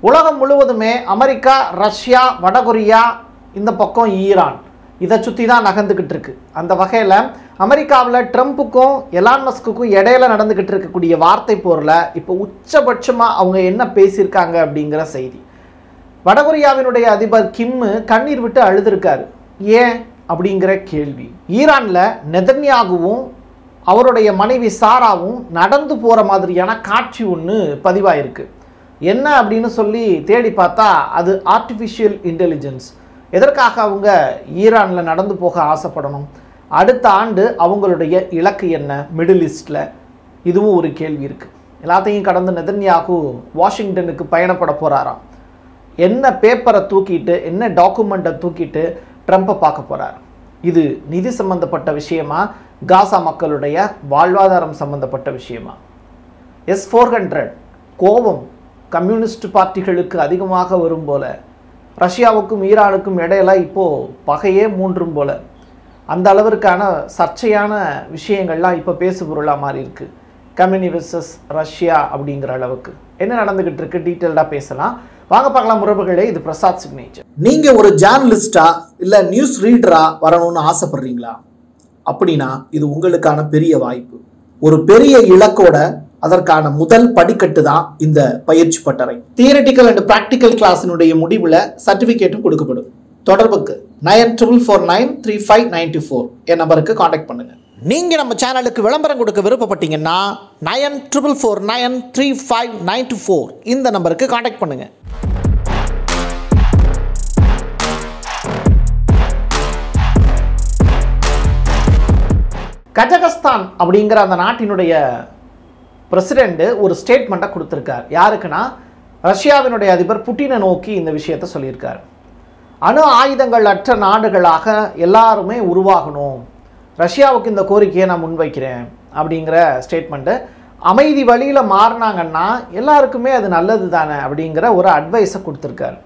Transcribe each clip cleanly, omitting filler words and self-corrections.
உலகம் முழுவதுமே America, Russia, வடகொரியா, இந்த பக்கம் ஈரான் இதை சுற்றி தான் நகர்ந்துக்கிட்டு இருக்கு. அந்த வகையில் அமெரிக்காவில் ட்ரம்ப்புக்கும் எலான் மஸ்க்குக்கும் இடையில நடந்துக்கிட்டு இருக்கக்கூடிய வார்த்தை போரில் இப்போ உச்சபட்சமாக அவங்க என்ன பேசியிருக்காங்க அப்படிங்கிற செய்தி. வடகொரியாவினுடைய அதிபர் கிம் கண்ணீர் விட்டு அழுதுருக்காரு. ஏன் அப்படிங்கிற கேள்வி. ஈரானில் நெதன்யாகுவும் அவருடைய மனைவி சாராவும் நடந்து போகிற மாதிரியான காட்சி ஒன்று பதிவாயிருக்கு. என்ன அப்படின்னு சொல்லி தேடி பார்த்தா அது ஆர்டிஃபிஷியல் இன்டெலிஜென்ஸ். எதற்காக அவங்க ஈரானில் நடந்து போக ஆசைப்படணும்? அடுத்த ஆண்டு அவங்களுடைய இலக்கு என்ன மிடில் ஈஸ்டில்? இதுவும் ஒரு கேள்வி இருக்குது. எல்லாத்தையும் கடந்து நெதன்யாகு வாஷிங்டனுக்கு பயணப்பட போகிறாராம். என்ன பேப்பரை தூக்கிட்டு, என்ன டாக்குமெண்ட்டை தூக்கிட்டு ட்ரம்ப்பை பார்க்க போகிறார். இது நிதி சம்பந்தப்பட்ட விஷயமா, காசா மக்களுடைய வாழ்வாதாரம் சம்பந்தப்பட்ட விஷயமா? S-400 கோபம் கம்யூனிஸ்ட் பார்ட்டிகளுக்கு அதிகமாக வரும் போல, ரஷ்யாவுக்கும் ஈரானுக்கும் இடையில இப்போது பகையே மூன்றும் போல, அந்த அளவிற்கான சர்ச்சையான விஷயங்கள்லாம் இப்போ பேசுபொருளாக மாறி இருக்குது. கம்யூனி வெர்சஸ் ரஷ்யா அப்படிங்கிற அளவுக்கு என்ன நடந்துக்கிட்டு இருக்கு டீட்டெயில்டாக பேசலாம். வாங்க பார்க்கலாம் உறவுகளே. இது பிரசாத் சிக்னேச்சர். நீங்கள் ஒரு ஜேர்னலிஸ்டா இல்லை நியூஸ் ரீடரா வரணும்னு ஆசைப்படுறீங்களா? அப்படின்னா இது உங்களுக்கான பெரிய வாய்ப்பு. ஒரு பெரிய இலக்கோட அதற்கான முதல் படிக்கட்டு தான் இந்த பயிற்சி பட்டறை. தியரிட்டிக்கல் அண்ட் பிராக்டிக்கல் கிளாஸினுடைய முடிவில் சர்டிஃபிகேட்டும் கொடுக்கப்படும். தொடர்புக்கு 94493594 என் நம்பருக்கு காண்டாக்ட் பண்ணுங்க. நீங்கள் நம்ம சேனலுக்கு விளம்பரம் கொடுக்க விருப்பப்பட்டீங்கன்னா 94493594 இந்த நம்பருக்கு காண்டாக்ட் பண்ணுங்க. கஜகஸ்தான் அப்படிங்கிற அந்த நாட்டினுடைய பிரசிடெண்ட் ஒரு ஸ்டேட்மெண்ட்டை கொடுத்துருக்கார். யாருக்குன்னா ரஷ்யாவினுடைய அதிபர் புட்டினை நோக்கி இந்த விஷயத்தை சொல்லியிருக்கார். அணு ஆயுதங்கள் அற்ற நாடுகளாக எல்லாருமே உருவாகணும், ரஷ்யாவுக்கு இந்த கோரிக்கையை நான் முன்வைக்கிறேன் அப்படிங்கிற ஸ்டேட்மெண்ட்டு. அமைதி வழியில் மாறினாங்கன்னா எல்லாருக்குமே அது நல்லது தானே அப்படிங்கிற ஒரு அட்வைஸை கொடுத்துருக்கார்.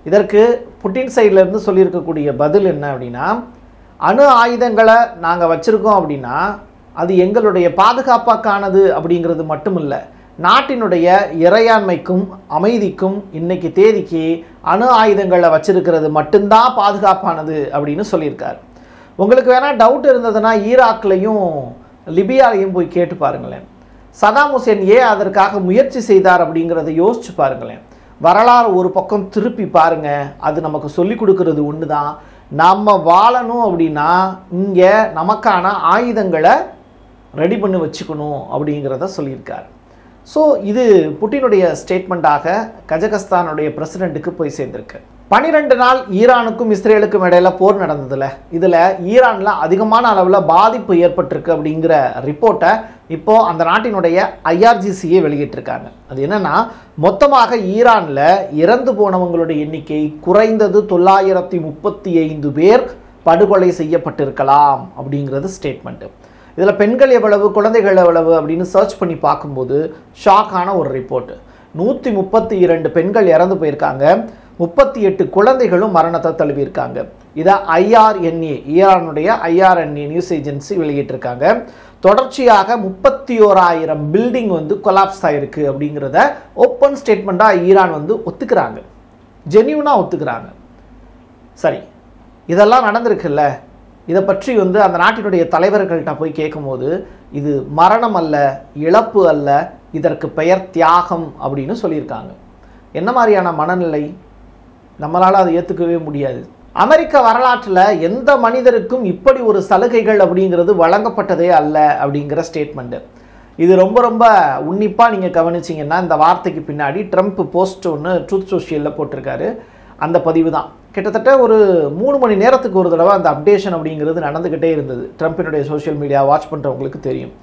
இதற்கு புட்டின் சைட்லேருந்து சொல்லியிருக்கக்கூடிய பதில் என்ன அப்படின்னா, அணு ஆயுதங்களை நாங்கள் வச்சுருக்கோம் அப்படின்னா அது எங்களுடைய பாதுகாப்பாக்கானது அப்படிங்கிறது மட்டும் இல்லை, நாட்டினுடைய இறையாண்மைக்கும் அமைதிக்கும் இன்னைக்கு தேதிக்கு அணு ஆயுதங்களை வச்சிருக்கிறது மட்டும்தான் பாதுகாப்பானது அப்படின்னு சொல்லியிருக்கார். உங்களுக்கு வேணால் டவுட் இருந்ததுன்னா ஈராக்லையும் லிபியாலையும் போய் கேட்டு பாருங்களேன். சதாம் ஹுசேன் ஏன் அதற்காக முயற்சி செய்தார் அப்படிங்கிறத யோசிச்சு பாருங்களேன். வரலாறு ஒரு பக்கம் திருப்பி பாருங்கள். அது நமக்கு சொல்லி கொடுக்கறது ஒன்று தான். நம்ம வாழணும் அப்படின்னா இங்கே நமக்கான ஆயுதங்களை ரெடி பண்ணி வச்சுக்கணும் அப்படிங்கிறத சொல்லியிருக்கார். ஸோ இது புட்டினுடைய ஸ்டேட்மெண்ட்டாக கஜகஸ்தானுடைய பிரசிடெண்ட்டுக்கு போய் சேர்ந்திருக்கு. 12 நாள் ஈரானுக்கும் இஸ்ரேலுக்கும் இடையில போர் நடந்ததில்ல, இதில் ஈரானில் அதிகமான அளவில் பாதிப்பு ஏற்பட்டிருக்கு அப்படிங்கிற ரிப்போர்ட்டை இப்போது அந்த நாட்டினுடைய IRGCயே வெளியிட்டிருக்காங்க. அது என்னென்னா, மொத்தமாக ஈரானில் இறந்து போனவங்களுடைய எண்ணிக்கை குறைந்தது 935 பேர் படுகொலை செய்யப்பட்டிருக்கலாம் அப்படிங்கிறது ஸ்டேட்மெண்ட்டு. இதில் பெண்கள் எவ்வளவு, குழந்தைகள் எவ்வளவு அப்படின்னு சர்ச் பண்ணி பார்க்கும்போது ஷாக்கான ஒரு ரிப்போர்ட்டு. 132 பெண்கள் இறந்து போயிருக்காங்க, 38 குழந்தைகளும் மரணத்தை தழுவியிருக்காங்க. இதை IRNA, ஈரானுடைய IRNA நியூஸ் ஏஜென்சி வெளியிட்டிருக்காங்க. தொடர்ச்சியாக 31,000 பில்டிங் கொலாப்ஸ் ஆகிருக்கு அப்படிங்கிறத ஓப்பன் ஸ்டேட்மெண்ட்டாக ஈரான் ஒத்துக்கிறாங்க, ஜென்யூனாக ஒத்துக்கிறாங்க. சரி, இதெல்லாம் நடந்திருக்குல்ல, இதை பற்றி அந்த நாட்டினுடைய தலைவர்கள்ட்ட போய் கேட்கும்போது இது மரணம் அல்ல, இழப்பு அல்ல, இதற்கு பெயர் தியாகம் அப்படின்னு சொல்லியிருக்காங்க. என்ன மாதிரியான மனநிலை? நம்மளால் அதை ஏற்றுக்கவே முடியாது. அமெரிக்க வரலாற்றில் எந்த மனிதருக்கும் இப்படி ஒரு சலுகைகள் அப்படிங்கிறது வழங்கப்பட்டதே அல்ல அப்படிங்கிற ஸ்டேட்மெண்ட்டு. இது ரொம்ப ரொம்ப உன்னிப்பாக நீங்கள் கவனிச்சிங்கன்னா இந்த வார்த்தைக்கு பின்னாடி ட்ரம்ப் போஸ்ட் ஒன்று ட்ரூத் சோஷியலில் போட்டிருக்காரு. அந்த பதிவு தான் கிட்டத்தட்ட ஒரு 3 மணி நேரத்துக்கு ஒரு தடவை அந்த அப்டேஷன் அப்படிங்கிறது நடந்துக்கிட்டே இருந்தது. ட்ரம்ப்பினுடைய சோஷியல் மீடியா வாட்ச் பண்ணுறவங்களுக்கு தெரியும்.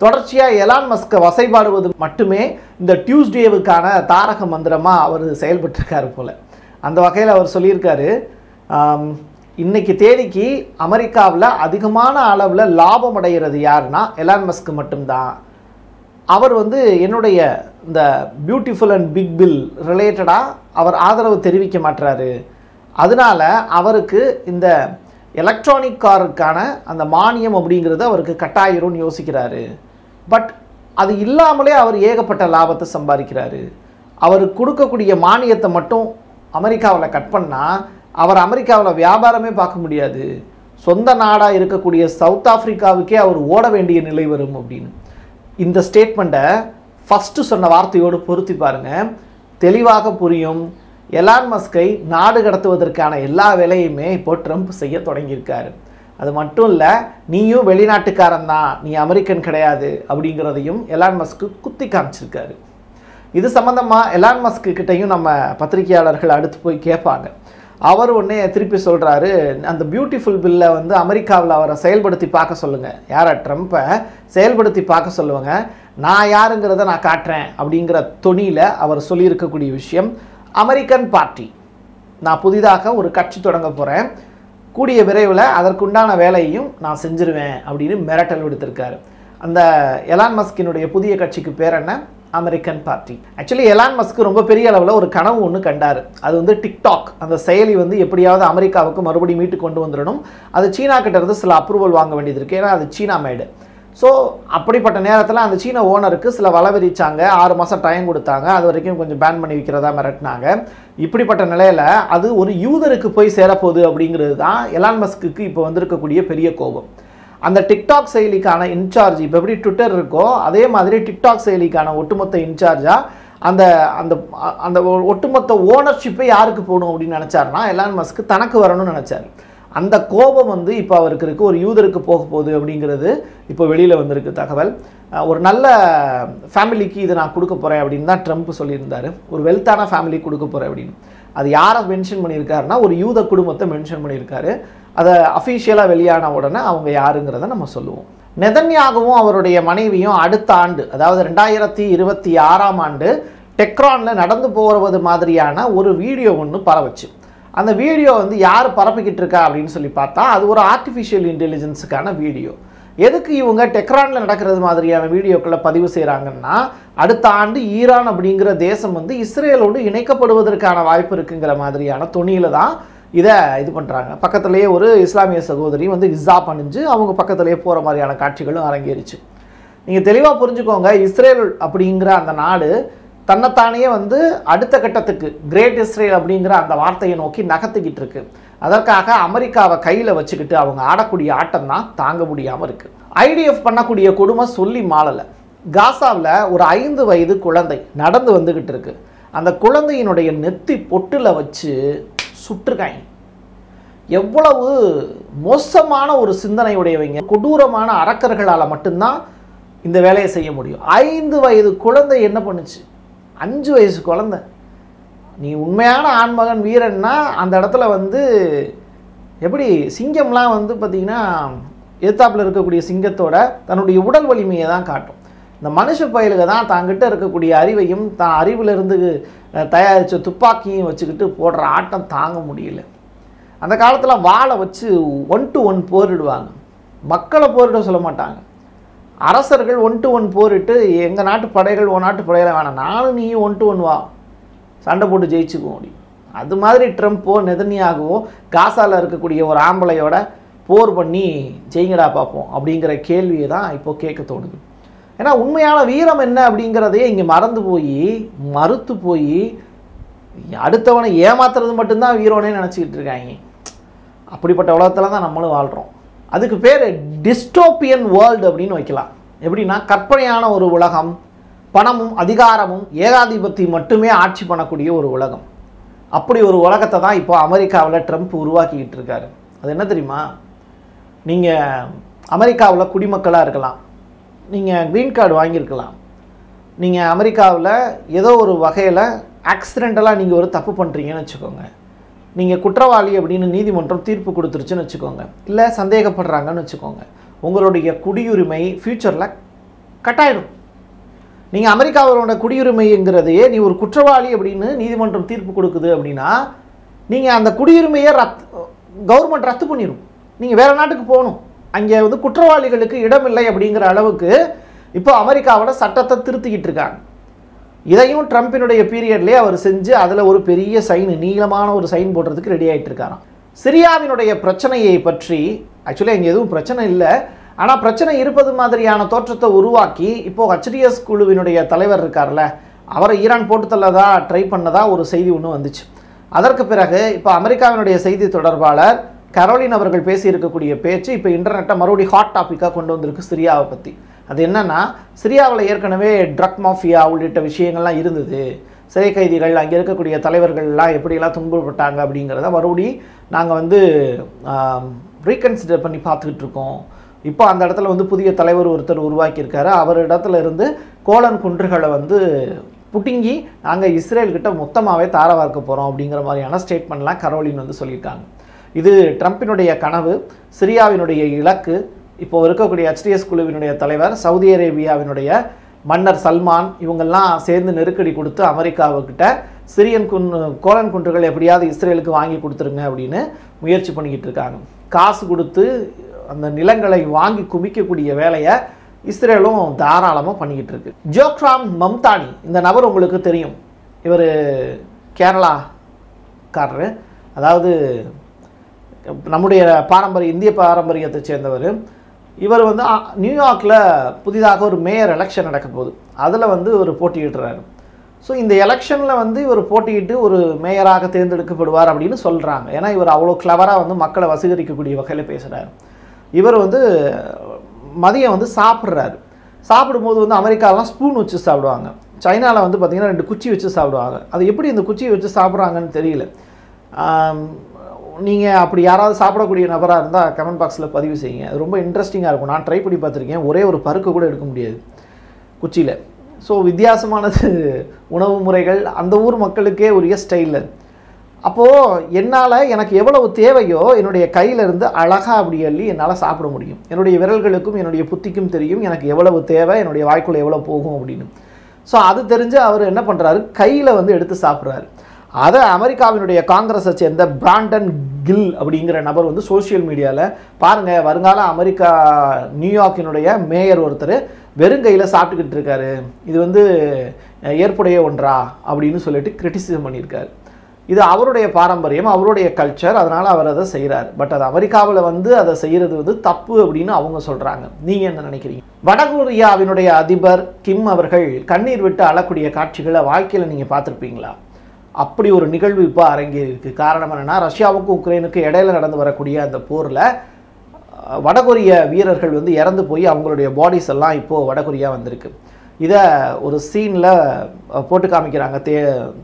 தொடர்ச்சியாக எலான் மஸ்கை வசைபாடுவது மட்டுமே இந்த டியூஸ்டேவுக்கான தாரக மந்திரமாக அவர் செயல்பட்டிருக்காரு போல். அந்த வகையில் அவர் சொல்லியிருக்காரு, இன்னைக்கு தேதிக்கு அமெரிக்காவில் அதிகமான அளவில் லாபம் அடைகிறது யாருன்னா எலான் மஸ்க் மட்டும்தான். அவர் என்னுடைய இந்த பியூட்டிஃபுல் அண்ட் பிக் பில் ரிலேட்டடாக அவர் ஆதரவு தெரிவிக்க மாட்டுறாரு. அதனால் அவருக்கு இந்த எலக்ட்ரானிக் காருக்கான அந்த மானியம் அப்படிங்கிறது அவருக்கு கட்டாயிரும்னு யோசிக்கிறாரு. பட் அது இல்லாமலே அவர் ஏகப்பட்ட லாபத்தை சம்பாதிக்கிறாரு. அவர் கொடுக்கக்கூடிய மானியத்தை மட்டும் அமெரிக்காவில் கட் பண்ணால் அவர் அமெரிக்காவில் வியாபாரமே பார்க்க முடியாது, சொந்த நாடாக இருக்கக்கூடிய சவுத் ஆஃப்ரிக்காவுக்கே அவர் ஓட வேண்டிய நிலை வரும் அப்படின்னு. இந்த ஸ்டேட்மெண்ட்டை ஃபஸ்ட்டு சொன்ன வார்த்தையோடு பொருத்தி பாருங்கள், தெளிவாக புரியும். எலான் மஸ்கை நாடு கடத்துவதற்கான எல்லா வேலையுமே இப்போ ட்ரம்ப் செய்ய தொடங்கியிருக்காரு. அது மட்டும் இல்லை, நீயும் வெளிநாட்டுக்காரன் தான், நீ அமெரிக்கன் கிடையாது அப்படிங்கிறதையும் எலான் மஸ்க்கு குத்தி காமிச்சிருக்காரு. இது சம்மந்தமாக எலான் மஸ்க்கு கிட்டையும் நம்ம பத்திரிகையாளர்கள் அடுத்து போய் கேட்பாங்க. அவர் உடனே திருப்பி சொல்கிறாரு, அந்த பியூட்டிஃபுல் பில்லை வந்து அமெரிக்காவில் அவரை செயல்படுத்தி பார்க்க சொல்லுங்கள், யாரை ட்ரம்ப்பை செயல்படுத்தி பார்க்க சொல்லுவாங்க, நான் யாருங்கிறத நான் காட்டுறேன் அப்படிங்கிற தொனியில் அவர் சொல்லியிருக்கக்கூடிய விஷயம், அமெரிக்கன் பார்ட்டி, நான் புதிதாக ஒரு கட்சி தொடங்க போகிறேன், கூடிய விரைவில் அதற்குண்டான வேலையையும் நான் செஞ்சிருவேன் அப்படின்னு மிரட்டல் விடுத்திருக்காரு. அந்த எலான் மஸ்கினுடைய புதிய கட்சிக்கு பேர் என்ன? American party. Actually Elon Musk ரொம்ப பெரிய அளவில் ஒரு கனவு ஒன்று கண்டார். அது வந்து டிக்டாக், அந்த செயலி வந்து எப்படியாவது அமெரிக்காவுக்கு மறுபடியும் மீட்டு கொண்டு வந்துடணும். அது சீனா கிட்ட இருந்து சில அப்ரூவல் வாங்க வேண்டியது இருக்குது, ஏன்னா அது சீனா மேடு. ஸோ அப்படிப்பட்ட நேரத்தில் அந்த சீன ஓனருக்கு சில வளவிரிச்சாங்க, 6 மாதம் டைம் கொடுத்தாங்க, அது வரைக்கும் கொஞ்சம் பேன் பண்ணி வைக்கிறதா மிரட்டினாங்க. இப்படிப்பட்ட நிலையில் அது ஒரு யூதருக்கு போய் சேரப்போகுது அப்படிங்கிறது தான் எலான் மஸ்க்கு இப்போ வந்திருக்கக்கூடிய பெரிய கோபம். அந்த டிக்டாக் செயலிக்கான இன்சார்ஜ், இப்போ எப்படி ட்விட்டர் இருக்கோ அதே மாதிரி டிக்டாக் செயலிக்கான ஒட்டுமொத்த இன்சார்ஜாக அந்த அந்த அந்த ஒட்டுமொத்த ஓனர்ஷிப்பை யாருக்கு போகணும் அப்படின்னு நினச்சாருன்னா எலான் மஸ்க் தனக்கு வரணும்னு நினச்சார். அந்த கோபம் வந்து இப்போ அவருக்கு இருக்குது, ஒரு யூதருக்கு போக போகுது அப்படிங்கிறது இப்போ வெளியில் வந்திருக்கு தகவல். ஒரு நல்ல ஃபேமிலிக்கு இதை நான் கொடுக்க போகிறேன் அப்படின்னு தான் ட்ரம்ப் சொல்லியிருந்தார், ஒரு வெல்த்தான ஃபேமிலிக்கு கொடுக்க போகிறேன் அப்படின்னு. அது யாரை மென்ஷன் பண்ணியிருக்காருன்னா ஒரு யூத குடும்பத்தை மென்ஷன் பண்ணியிருக்காரு. அதை அஃபீஷியலாக வெளியான உடனே அவங்க யாருங்கிறத நம்ம சொல்லுவோம். நெதன்யாகவும் அவருடைய மனைவியும் அடுத்த ஆண்டு, அதாவது 2026ஆம் ஆண்டு டெக்ரானில் நடந்து போகிறது மாதிரியான ஒரு வீடியோ ஒன்று பரவச்சு. அந்த வீடியோ வந்து யார் பரப்பிக்கிட்டு இருக்கா அப்படின்னு சொல்லி பார்த்தா அது ஒரு ஆர்டிஃபிஷியல் இன்டெலிஜென்ஸுக்கான வீடியோ. எதுக்கு இவங்க டெக்ரானில் நடக்கிறது மாதிரியான வீடியோக்களை பதிவு செய்கிறாங்கன்னா, அடுத்த ஆண்டு ஈரான் அப்படிங்கிற தேசம் வந்து இஸ்ரேலோடு இணைக்கப்படுவதற்கான வாய்ப்பு இருக்குங்கிற மாதிரியான தொனியில் தான் இதை இது பண்ணுறாங்க. பக்கத்துலேயே ஒரு இஸ்லாமிய சகோதரி வந்து ஹிஜாப் அணிஞ்சு அவங்க பக்கத்துலேயே போகிற மாதிரியான காட்சிகளும் அரங்கேறிச்சு. நீங்கள் தெளிவாக புரிஞ்சுக்கோங்க, இஸ்ரேல் அப்படிங்கிற அந்த நாடு தன்னைத்தானே வந்து அடுத்த கட்டத்துக்கு கிரேட் இஸ்ரேல் அப்படிங்கிற அந்த வார்த்தையை நோக்கி நகர்த்திக்கிட்டு இருக்கு. அதற்காக அமெரிக்காவை கையில் வச்சுக்கிட்டு அவங்க ஆடக்கூடிய ஆட்டம் தான் தாங்க முடியாமல் இருக்குது. ஐடிஎஃப் பண்ணக்கூடிய கொடுமை சொல்லி மாளலை. காசாவில் ஒரு 5 வயது குழந்தை நடந்து வந்துக்கிட்டு இருக்கு. அந்த குழந்தையினுடைய நெத்தி பொட்டில் வச்சு சுட்டுருக்காங்க. எவ்வளவு மோசமான ஒரு சிந்தனையுடையவங்க, கொடூரமான அரக்கர்களால் மட்டும்தான் இந்த வேலையை செய்ய முடியும். 5 வயது குழந்தை என்ன பண்ணுச்சு? 5 வயசு குழந்தை. நீ உண்மையான ஆண்மகன் வீரன்னா அந்த இடத்துல வந்து எப்படி சிங்கம்லாம் வந்து பார்த்திங்கன்னா எதிர்த்தாப்பில் இருக்கக்கூடிய சிங்கத்தோட தன்னுடைய உடல் வலிமையை தான் காட்டும். இந்த மனுஷ பயலுக தான் தாங்கிட்ட இருக்கக்கூடிய அறிவையும் தான் அறிவிலிருந்து தயாரித்த துப்பாக்கியும் வச்சுக்கிட்டு போடுற ஆட்டம் தாங்க முடியல. அந்த காலத்தில் வாளை வச்சு 1 to 1 போரிடுவாங்க, மக்களை போரிட சொல்ல மாட்டாங்க. அரசர்கள் 1 to 1 போரிட்டு எங்கள் நாட்டு படைகள் உன் நாட்டு படைகளை வேணாம், நானும் நீயும் 1 to 1 வா, சண்டை போட்டு ஜெயிச்சுக்க முடியும். அது மாதிரி ட்ரம்ப்போ நெதன்யாகுவோ காசாவில் இருக்கக்கூடிய ஒரு ஆம்பளையோட போர் பண்ணி ஜெயிங்கடா பார்ப்போம் அப்படிங்கிற கேள்வியை தான் இப்போ கேட்க தோணுது. ஏன்னா உண்மையான வீரம் என்ன அப்படிங்கிறதையே இங்கே மறுத்து போய் அடுத்தவனை ஏமாத்துறது மட்டும்தான் வீரனே நினச்சிக்கிட்டு இருக்காங்க. அப்படிப்பட்ட உலகத்தில் தான் நம்மளும் வாழ்கிறோம். அதுக்கு பேர் டிஸ்டோப்பியன் வேர்ல்டு அப்படின்னு வைக்கலாம். எப்படின்னா கற்பனையான ஒரு உலகம், பணமும் அதிகாரமும் ஏகாதிபத்தியம் மட்டுமே ஆட்சி பண்ணக்கூடிய ஒரு உலகம். அப்படி ஒரு உலகத்தை தான் இப்போ அமெரிக்காவில் ட்ரம்ப் உருவாக்கிக்கிட்டு இருக்காரு. அது என்ன தெரியுமா? நீங்கள் அமெரிக்காவில் குடிமக்களாக இருக்கலாம், நீங்கள் க்ரீன் கார்டு வாங்கியிருக்கலாம், நீங்கள் அமெரிக்காவில் ஏதோ ஒரு வகையில் ஆக்சிடெண்டலாக நீங்கள் ஒரு தப்பு பண்ணுறீங்கன்னு வச்சுக்கோங்க, நீங்கள் குற்றவாளி அப்படின்னு நீதிமன்றம் தீர்ப்பு கொடுத்துருச்சுன்னு வச்சுக்கோங்க, இல்லை சந்தேகப்படுறாங்கன்னு வச்சுக்கோங்க, உங்களுடைய குடியுரிமை ஃப்யூச்சரில் கட்டாயிடும். நீங்கள் அமெரிக்காவோட குடியுரிமைங்கிறதையே நீ ஒரு குற்றவாளி அப்படின்னு நீதிமன்றம் தீர்ப்பு கொடுக்குது அப்படின்னா நீங்கள் அந்த குடியுரிமையை கவர்மெண்ட் ரத்து பண்ணிடும். நீங்கள் வேறு நாட்டுக்கு போகணும், அங்கே வந்து குற்றவாளிகளுக்கு இடமில்லை அப்படிங்கிற அளவுக்கு இப்போ அமெரிக்காவோட சட்டத்தை திருத்திக்கிட்டு இருக்காங்க. இதையும் ட்ரம்பினுடைய பீரியட்லேயே அவர் செஞ்சு அதில் ஒரு பெரிய சைன், நீளமான ஒரு சைன் போடுறதுக்கு ரெடி ஆகிட்டு இருக்காராம். சிரியாவினுடைய பிரச்சனையை பற்றி ஆக்சுவலி அங்கே எதுவும் பிரச்சனை இல்லை, ஆனால் பிரச்சனை இருப்பது மாதிரியான தோற்றத்தை உருவாக்கி இப்போது HDS குழுவினுடைய தலைவர் இருக்கார்ல, அவரை ஈரான் போட்டு தள்ளதா ட்ரை பண்ணதா ஒரு செய்தி ஒன்று வந்துச்சு. அதற்கு பிறகு இப்போ அமெரிக்காவினுடைய செய்தி தொடர்பாளர் கரோலின் அவர்கள் பேசியிருக்கக்கூடிய பேச்சு இப்போ இன்டர்நெட்டை மறுபடியும் ஹாட் டாப்பிக்காக கொண்டு வந்திருக்கு சிரியாவை பற்றி. அது என்னென்னா, சிரியாவில் ஏற்கனவே ட்ரக் மாஃபியா உள்ளிட்ட விஷயங்கள்லாம் இருந்தது, சிறை கைதிகள் அங்கே இருக்கக்கூடிய தலைவர்கள்லாம் எப்படியெல்லாம் துன்பப்பட்டாங்க அப்படிங்கிறத மறுபடியும் நாங்கள் வந்து ரீகன்சிடர் பண்ணி பார்த்துக்கிட்டு இருக்கோம். இப்போ அந்த இடத்துல வந்து புதிய தலைவர் ஒருத்தர் உருவாக்கியிருக்காரு. அவர் இடத்துல இருந்து கோலன் குன்றுகளை வந்து புட்டிங்கி நாங்கள் இஸ்ரேல்கிட்ட மொத்தமாகவே தார வார்க்க போகிறோம் அப்படிங்கிற மாதிரியான ஸ்டேட்மெண்ட்லாம் கரோலின் வந்து சொல்லியிருக்காங்க. இது ட்ரம்பினுடைய கனவு, சிரியாவினுடைய இலக்கு. இப்போ இருக்கக்கூடிய HTS குழுவினுடைய தலைவர், சவுதி அரேபியாவினுடைய மன்னர் சல்மான், இவங்கெல்லாம் சேர்ந்து நெருக்கடி கொடுத்து அமெரிக்காவுக்கிட்ட சிரியன் கோலன் குன்றுகள் எப்படியாவது இஸ்ரேலுக்கு வாங்கி கொடுத்துருங்க அப்படின்னு முயற்சி பண்ணிக்கிட்டு இருக்காங்க. காசு கொடுத்து அந்த நிலங்களை வாங்கி குமிக்கக்கூடிய வேலையை இஸ்ரேலும் தாராளமாக பண்ணிக்கிட்டு இருக்கு. ஜோக்ராம் மம்தானி, இந்த நபர் உங்களுக்கு தெரியும். இவர் கேரளாக்காரரு, அதாவது நம்முடைய இந்திய பாரம்பரியத்தை சேர்ந்தவர். இவர் வந்து நியூயார்க்கில் புதிதாக ஒரு மேயர் எலெக்ஷன் நடக்க போகுது, அதில் வந்து ஒரு போட்டியிடுறாரு. ஸோ இந்த எலெக்ஷனில் வந்து இவர் போட்டியிட்டு ஒரு மேயராக தேர்ந்தெடுக்கப்படுவார் அப்படின்னு சொல்கிறாங்க. ஏன்னா இவர் அவ்வளோ கிளவராக வந்து மக்களை வசீகரிக்கக்கூடிய வகையில் பேசுகிறார். இவர் வந்து மதியம் வந்து சாப்பிட்றாரு. சாப்பிடும்போது வந்து அமெரிக்காவெலாம் ஸ்பூன் வச்சு சாப்பிடுவாங்க, சைனாவில் வந்து பார்த்திங்கன்னா 2 குச்சி வச்சு சாப்பிடுவாங்க. அது எப்படி இந்த குச்சியை வச்சு சாப்பிட்றாங்கன்னு தெரியல. நீங்கள் அப்படி யாராவது சாப்பிடக்கூடிய நபராக இருந்தால் கமெண்ட் பாக்ஸில் பதிவு செய்யுங்க. அது ரொம்ப இன்ட்ரெஸ்டிங்காக இருக்கும். நான் ட்ரை பண்ணி பார்த்துருக்கேன், ஒரே ஒரு பருக்கு கூட எடுக்க முடியாது குச்சியில். ஸோ வித்தியாசமானது உணவு முறைகள், அந்த ஊர் மக்களுக்கே உரிய ஸ்டைலில். அப்போது எனக்கு எவ்வளவு தேவையோ என்னுடைய கையிலேருந்து அழகாக அப்படி அள்ளி என்னால் சாப்பிட முடியும். என்னுடைய விரல்களுக்கும் என்னுடைய புத்திக்கும் தெரியும் எனக்கு எவ்வளவு தேவை, என்னுடைய வாய்க்குள்ளே எவ்வளோ போகும் அப்படின்னு. ஸோ அது தெரிஞ்சு அவர் என்ன பண்ணுறாரு, கையில் வந்து எடுத்து சாப்பிட்றாரு. அதை அமெரிக்காவினுடைய காங்கிரஸை சேர்ந்த பிராண்டன் கில் அப்படிங்கிற நபர் வந்து சோசியல் மீடியாவில் பாருங்கள், வருங்கால அமெரிக்கா நியூயார்க்கினுடைய மேயர் ஒருத்தர் வெறுங்கையில் சாப்பிட்டுக்கிட்டு இருக்காரு, இது வந்து ஏற்புடைய ஒன்றா அப்படின்னு சொல்லிட்டு கிரிட்டிசிசம் பண்ணியிருக்காரு. இது அவருடைய பாரம்பரியம், அவருடைய கல்ச்சர், அதனால் அவர் அதை செய்கிறார். பட் அது அமெரிக்காவில் வந்து அதை செய்கிறது வந்து தப்பு அப்படின்னு அவங்க சொல்கிறாங்க. நீங்கள் என்ன நினைக்கிறீங்க? வடகொரியாவினுடைய அதிபர் கிம் அவர்கள் கண்ணீர் விட்டு அழக்கூடிய காட்சிகளை வாழ்க்கையில் நீங்கள் பார்த்துருப்பீங்களா? அப்படி ஒரு நிகழ்வு இப்போ அரங்கேறியிருக்கு. காரணம் என்னென்னா, ரஷ்யாவுக்கும் உக்ரைனுக்கும் இடையில நடந்து வரக்கூடிய அந்த போரில் வடகொரிய வீரர்கள் வந்து இறந்து போய் அவங்களுடைய பாடிஸ் எல்லாம் இப்போது வடகொரியா வந்திருக்கு. இதை ஒரு சீனில் போட்டு காமிக்கிறாங்க,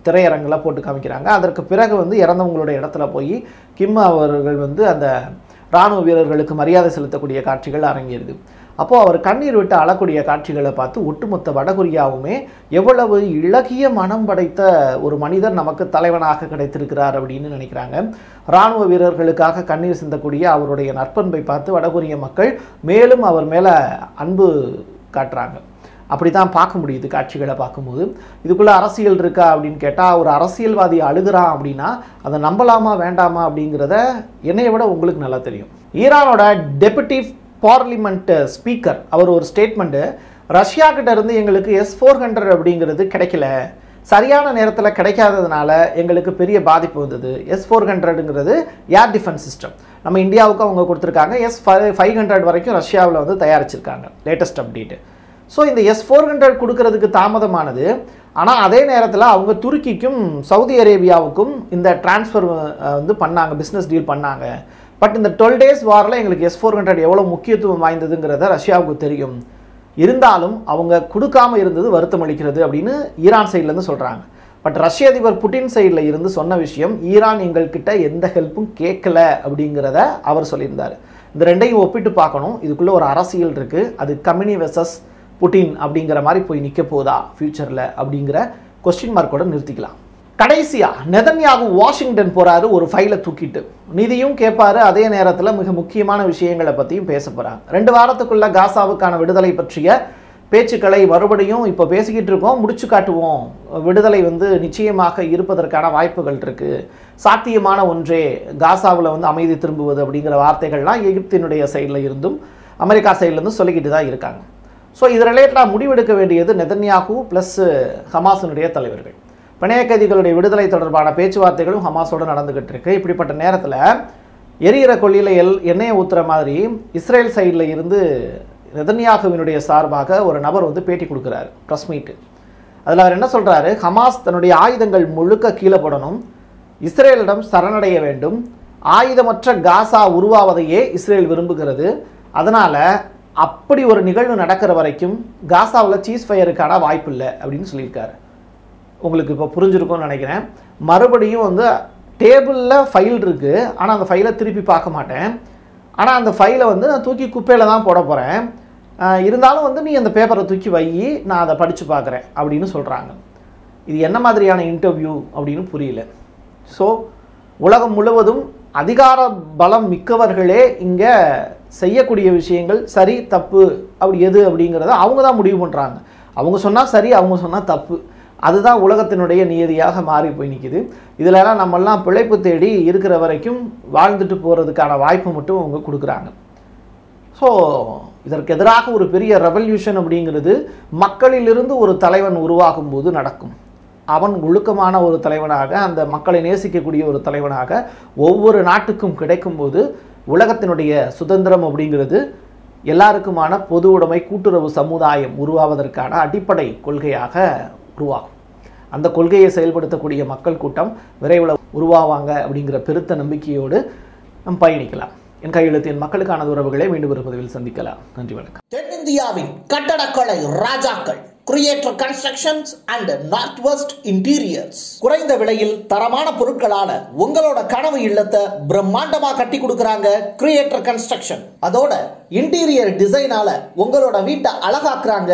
திரையரங்கில் போட்டு காமிக்கிறாங்க. அதற்கு பிறகு வந்து இறந்தவங்களுடைய இடத்துல போய் கிம் அவர்கள் வந்து அந்த இராணுவ வீரர்களுக்கு மரியாதை செலுத்தக்கூடிய காட்சிகள் அரங்கேறுது. அப்போது அவர் கண்ணீர் விட்டு அழக்கூடிய காட்சிகளை பார்த்து ஒட்டுமொத்த வடகொரியாவுமே எவ்வளவு இளகிய மனம் படைத்த ஒரு மனிதர் நமக்கு தலைவனாக கிடைத்திருக்கிறார் அப்படின்னு நினைக்கிறாங்க. இராணுவ வீரர்களுக்காக கண்ணீர் சிந்தக்கூடிய அவருடைய நற்பண்பை பார்த்து வடகொரிய மக்கள் மேலும் அவர் மேலே அன்பு காட்டுறாங்க. அப்படி தான் பார்க்க முடியுது காட்சிகளை பார்க்கும்போது. இதுக்குள்ளே அரசியல் இருக்கா அப்படின்னு கேட்டால், ஒரு அரசியல்வாதி அழுகிறான் அப்படின்னா அதை நம்பலாமா வேண்டாமா அப்படிங்கிறத என்னைய விட உங்களுக்கு நல்லா தெரியும். ஈரானோட டெபுட்டி பார்லிமெண்ட் ஸ்பீக்கர் அவர் ஒரு ஸ்டேட்மெண்ட்டு, ரஷ்யா கிட்ட இருந்து எங்களுக்கு S-400 அப்படிங்கிறது கிடைக்கல, சரியான நேரத்தில் கிடைக்காததுனால எங்களுக்கு பெரிய பாதிப்பு வந்தது. S-400ங்கிறது ஏர் டிஃபென்ஸ் சிஸ்டம், நம்ம இந்தியாவுக்கு அவங்க கொடுத்துருக்காங்க. S-500 வரைக்கும் ரஷ்யாவில் வந்து தயாரிச்சிருக்காங்க, லேட்டஸ்ட் அப்டேட்டு. ஸோ இந்த S-400 கொடுக்கறதுக்கு தாமதமானது. ஆனால் அதே நேரத்தில் அவங்க துருக்கிக்கும் சவுதி அரேபியாவுக்கும் இந்த டிரான்ஸ்ஃபர் வந்து பண்ணாங்க, பிஸ்னஸ் டீல் பண்ணாங்க. பட் இந்த 12 days வாரில் எங்களுக்கு S-400 எவ்வளோ முக்கியத்துவம் வாய்ந்ததுங்கிறத ரஷ்யாவுக்கு தெரியும். இருந்தாலும் அவங்க கொடுக்காமல் இருந்தது வருத்தம் அளிக்கிறது அப்படின்னு ஈரான் சைட்லேருந்து சொல்கிறாங்க. பட் ரஷ்ய அதிபர் புட்டின் சைடில் இருந்து சொன்ன விஷயம், ஈரான் எங்கள்கிட்ட எந்த ஹெல்ப்பும் கேட்கல அப்படிங்கிறத அவர் சொல்லியிருந்தார். இந்த ரெண்டையும் ஒப்பிட்டு பார்க்கணும். இதுக்குள்ளே ஒரு அரசியல் இருக்குது. அது கம்யூனி வெர்சஸ் புட்டின் அப்படிங்கிற மாதிரி போய் நிற்க போதா ஃபியூச்சரில் அப்படிங்கிற கொஸ்டின் மார்க்கோட நிறுத்திக்கலாம். கடைசியாக நெதன்யாகு வாஷிங்டன் போகிறாரு ஒரு ஃபைலை தூக்கிட்டு. நிதியும் கேட்பாரு, அதே நேரத்தில் மிக முக்கியமான விஷயங்களை பற்றியும் பேச போகிறாங்க. 2 வாரத்துக்குள்ளே காசாவுக்கான விடுதலை பற்றிய பேச்சுக்களை மறுபடியும் இப்போ பேசிக்கிட்டு இருக்கோம், முடிச்சு காட்டுவோம். விடுதலை வந்து நிச்சயமாக இருப்பதற்கான வாய்ப்புகள் இருக்குது, சாத்தியமான ஒன்றே காசாவில் வந்து அமைதி திரும்புவது அப்படிங்கிற வார்த்தைகள்லாம் எகிப்தினுடைய சைடில் இருந்தும் அமெரிக்கா சைட்லேருந்தும் சொல்லிக்கிட்டு தான் இருக்காங்க. ஸோ இது ரிலேட்டடாக முடிவெடுக்க வேண்டியது நெதன்யாகு ப்ளஸ் ஹமாஸினுடைய தலைவர்கள். பிணைய கைதிகளுடைய விடுதலை தொடர்பான பேச்சுவார்த்தைகளும் ஹமாஸோடு நடந்துக்கிட்டு இருக்கு. இப்படிப்பட்ட நேரத்தில் எரியிற கொள்ளியில் எண்ணெயை ஊற்றுற மாதிரி இஸ்ரேல் சைடில் இருந்து நெதன்யாகுவினுடைய சார்பாக ஒரு நபர் வந்து பேட்டி கொடுக்குறாரு, ப்ரெஸ் மீட்டு. அதில் அவர் என்ன சொல்கிறாரு, ஹமாஸ் தன்னுடைய ஆயுதங்கள் முழுக்க கீழே போடணும், இஸ்ரேலிடம் சரணடைய வேண்டும், ஆயுதமற்ற காசா உருவாவதையே இஸ்ரேல் விரும்புகிறது, அதனால் அப்படி ஒரு நிகழ்வு நடக்கிற வரைக்கும் காசாவில் சீஸ்ஃபயருக்கான வாய்ப்பு இல்லை அப்படின்னு சொல்லியிருக்காரு. உங்களுக்கு இப்போ புரிஞ்சிருக்கும்னு நினைக்கிறேன். மறுபடியும் டேபிளில் ஃபைல் இருக்குது, ஆனால் அந்த ஃபைலை திருப்பி பார்க்க மாட்டேன், ஆனால் அந்த ஃபைலை நான் தூக்கி குப்பையில் தான் போட போகிறேன், இருந்தாலும் நீ அந்த பேப்பரை தூக்கி வை, நான் அதை படித்து பார்க்குறேன் அப்படின்னு சொல்கிறாங்க. இது என்ன மாதிரியான இன்டர்வியூ அப்படின்னு புரியல. ஸோ உலகம் முழுவதும் அதிகார பலம் மிக்கவர்களே இங்கே செய்யக்கூடிய விஷயங்கள் சரி தப்பு அப்படி எது அப்படிங்கிறத அவங்க தான் முடிவு பண்ணுறாங்க. அவங்க சொன்னால் சரி, அவங்க சொன்னால் தப்பு. அதுதான் உலகத்தினுடைய நியதியாக மாறி போய் நிற்கிது. இதிலெல்லாம் நம்மெல்லாம் பிழைப்பு தேடி இருக்கிற வரைக்கும் வாழ்ந்துட்டு போகிறதுக்கான வாய்ப்பு மட்டும் அவங்க கொடுக்குறாங்க. ஸோ இதற்கு எதிராக ஒரு பெரிய ரெவல்யூஷன் அப்படிங்கிறது மக்களிலிருந்து ஒரு தலைவன் உருவாகும் போது நடக்கும். அவன் ஒழுக்கமான ஒரு தலைவனாக, அந்த மக்களை நேசிக்கக்கூடிய ஒரு தலைவனாக ஒவ்வொரு நாட்டுக்கும் கிடைக்கும்போது உலகத்தினுடைய சுதந்திரம் அப்படிங்கிறது எல்லாருக்குமான பொது உடைமை கூட்டுறவு சமுதாயம் உருவாவதற்கான அடிப்படை கொள்கையாக உருவாகும். அந்த கொள்கையை செயல்படுத்தக்கூடிய மக்கள் கூட்டம் விரைவில் உருவாவாங்க அப்படிங்கிற பெருத்த நம்பிக்கையோடு நம் பயணிக்கலாம். என் கையெழுத்தின் மக்களுக்கான உறவுகளை மீண்டும் ஒரு பதிவில் சந்திக்கலாம். நன்றி, வணக்கம். தென்னிந்தியாவின் கட்டடக்கலை ராஜாக்கள் creator constructions and north west interiors. குறைந்த விலையில் தரமான பொருட்களால உங்களோட கனவு இல்லத்தை பிரம்மாண்டமா கட்டி கொடுக்கறாங்க கிரியேட்டர் கன்ஸ்ட்ரக்ஷன். அதோட இன்டீரியர் டிசைனால உங்களோட வீட்டை அழகாக்குறாங்க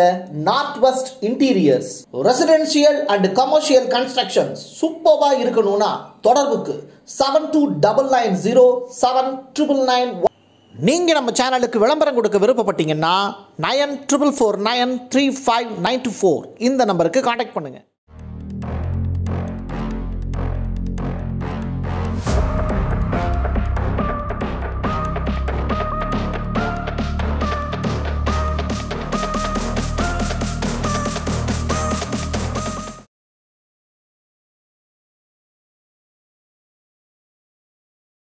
north west interiors. Residential and commercial constructions சூப்பர்வா இருக்கணும்னா தொடர்புக்கு 72907999. நீங்க நம்ம சேனலுக்கு விளம்பரம் கொடுக்க விருப்பப்பட்டீங்கன்னா 94493592 இந்த நம்பருக்கு கான்டாக்ட் பண்ணுங்க.